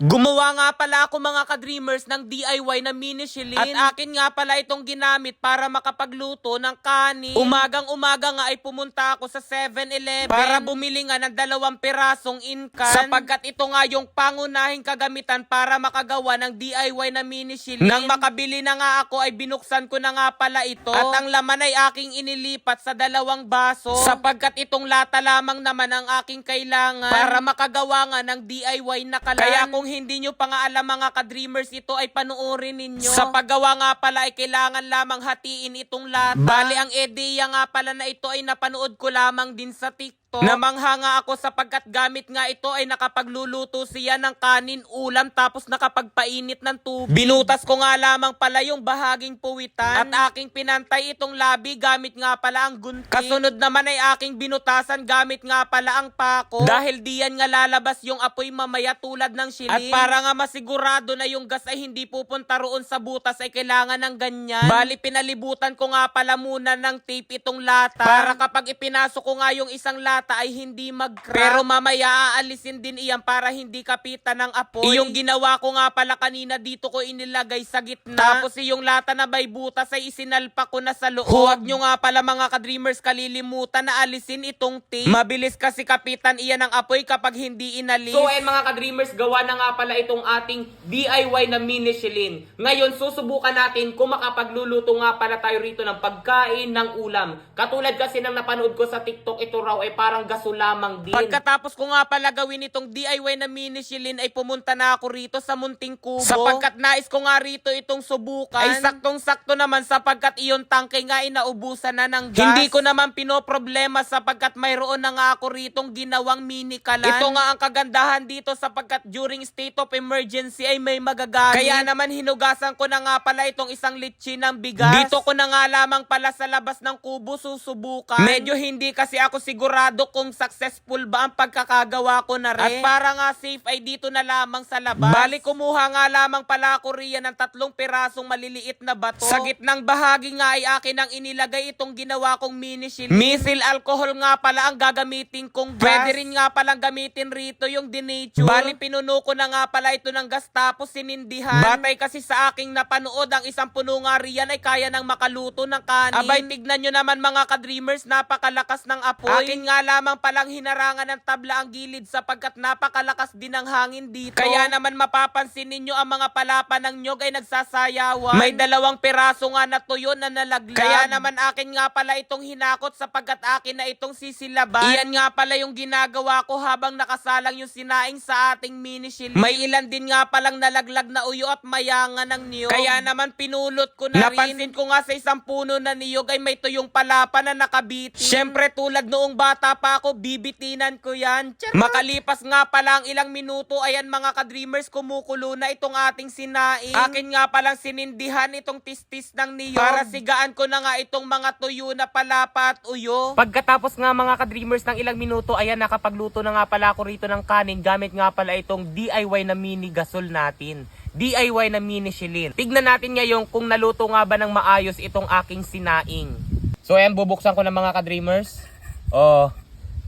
Gumawa nga pala ako mga ka-dreamers ng DIY na mini shilin. At akin nga pala itong ginamit para makapagluto ng kanin. Umagang-umaga nga ay pumunta ako sa 7-Eleven para bumili nga ng 2 pirasong inkan. Sapagkat ito nga yung pangunahing kagamitan para makagawa ng DIY na mini shilin. Nang makabili na nga ako ay binuksan ko na nga pala ito. At ang laman ay aking inilipat sa 2 baso. Sapagkat itong lata lamang naman ang aking kailangan para makagawa nga ng DIY na kalan. Kaya kung hindi nyo pa nga alam mga ka-dreamers, ito ay panuorin ninyo. Sa paggawa nga pala ay kailangan lamang hatiin itong lata. Bali ang ideya nga pala na ito ay napanood ko lamang din sa TikTok. Namangha nga ako sapagkat gamit nga ito ay nakapagluluto siya ng kanin, ulam, tapos nakapagpainit ng tubig. Binutas ko nga lamang pala yung bahaging puwitan at aking pinantay itong labi gamit nga pala ang gunting. Kasunod naman ay aking binutasan gamit nga pala ang pako. Dahil diyan nga lalabas yung apoy mamaya tulad ng shilin. At para nga masigurado na yung gas ay hindi pupunta roon sa butas ay kailangan ng ganyan. Bali pinalibutan ko nga pala muna ng tape itong lata para kapag ipinasok ko nga yung isang lata ay hindi mag-crack. Pero mamaya aalisin din iyan para hindi kapitan ng apoy. Yung ginawa ko nga pala kanina dito ko inilagay sa gitna. Tapos yung lata na may butas ay isinalpak ko na sa loob. Huwag nyo nga pala mga ka-dreamers kalilimutan na alisin itong tape. Mabilis kasi kapitan iyan ng apoy kapag hindi inalis. So mga ka-dreamers, gawa na nga pala itong ating DIY na mini shilin. Ngayon susubukan natin kung makapagluluto nga pala tayo rito ng pagkain ng ulam. Katulad kasi ng napanood ko sa TikTok, ito raw ay parang gaso lamang din. Pagkatapos ko nga pala gawin itong DIY na mini shilin ay pumunta na ako rito sa Munting Kubo. Sapagkat nais ko nga rito itong subukan. Ay saktong-sakto naman sapagkat iyon tangke nga ay naubusan na ng gas. Hindi ko naman pinoproblema sapagkat mayroon na nga ako ritong ginawang mini kalan. Ito nga ang kagandahan dito sapagkat during state of emergency ay may magagamit. Kaya naman hinugasan ko na nga pala itong isang litsin ng bigas. Dito ko na nga lamang pala sa labas ng kubo susubukan. Medyo hindi kasi ako sigurado kung successful ba ang pagkakagawa ko na rin. At para nga safe ay dito na lamang sa labas. Bali kumuha nga lamang pala ako riyan ng 3 pirasong maliliit na bato. Sa gitnang bahagi nga ay akin ang inilagay itong ginawa kong mini shilin. Misil alcohol nga pala ang gagamitin kong gas. Pwede rin nga palang gamitin rito yung denature. Bali pinuno ko na nga pala ito ng gas tapos sinindihan. Batay kasi sa aking napanood, ang isang puno nga riyan ay kaya nang makaluto ng kanin. Abay tignan nyo naman mga ka-dreamers, napakalakas ng apoy. Akin nga lamang palang hinarangan ng tabla ang gilid sapagkat napakalakas din ang hangin dito. Kaya naman mapapansin ninyo ang mga palapa ng nyog ay nagsasayawan. May 2 piraso nga na tuyo na nalaglag. Kaya naman akin nga pala itong hinakot sapagkat akin na itong sisilaban. Iyan nga pala yung ginagawa ko habang nakasalang yung sinaing sa ating mini shilin. May ilan din nga palang nalaglag na uyo at mayangan ng niyog. Kaya naman pinulot ko na rin. Napansin ko nga sa isang puno na niyog ay may tuyong palapa na nakabitin. Syempre tulad noong bata pa ako, bibitinan ko yan. Makalipas nga pala ang ilang minuto, ayan mga ka-dreamers, kumukulo na itong ating sinaing. Akin nga palang sinindihan itong tistis ng niyog para sigaan ko na nga itong mga tuyo na palapa at uyo. Pagkatapos nga mga ka-dreamers ng ilang minuto, ayan nakapagluto na nga pala ako rito ng kanin gamit nga pala itong DIY na mini gasol natin. DIY na mini shilin. Tignan natin ngayon kung naluto nga ba ng maayos itong aking sinaing. So ayan, bubuksan ko ng mga ka-dreamers. Oh,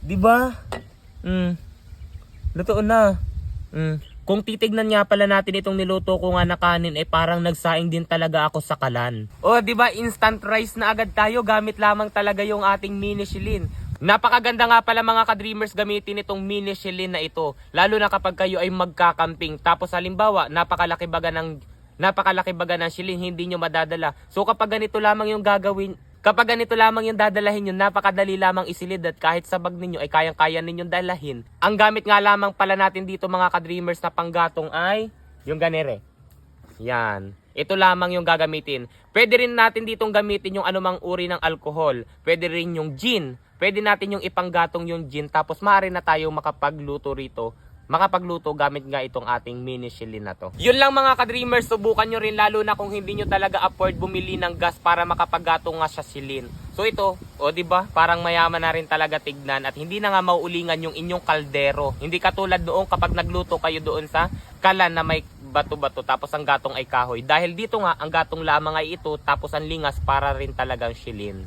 di ba? Luto na. Kung titignan nga pala natin itong niluto ko nga na kanin ay parang nagsaing din talaga ako sa kalan. Oh, di ba? Instant rice na agad tayo gamit lamang talaga yung ating mini shilin. Napakaganda nga pala mga ka-dreamers gamitin itong mini shilin na ito. Lalo na kapag kayo ay magkakamping. Tapos halimbawa, napakalaki baga ng shilin, hindi nyo madadala. So kapag ganito lamang yung dadalahin nyo, napakadali lamang isilid at kahit sa bag ninyo ay kayang-kaya ninyong dalahin. Ang gamit nga lamang pala natin dito mga ka-dreamers na panggatong ay yung ganere. Yan. Ito lamang yung gagamitin. Pwede rin natin ditong gamitin yung anumang uri ng alcohol. Pwede rin yung gin. Pwede natin yung ipanggatong yung gin. Tapos maaari na tayo makapagluto rito. Makapagluto gamit nga itong ating mini shilin na to. Yun lang mga ka-dreamers, subukan nyo rin lalo na kung hindi nyo talaga afford bumili ng gas para makapaggatong nga sa shilin. So ito, o diba, parang mayaman na rin talaga tignan at hindi na nga mauulingan yung inyong kaldero. Hindi katulad doon kapag nagluto kayo doon sa kalan na may bato-bato tapos ang gatong ay kahoy. Dahil dito nga, ang gatong lamang ay ito tapos ang lingas para rin talagang shilin.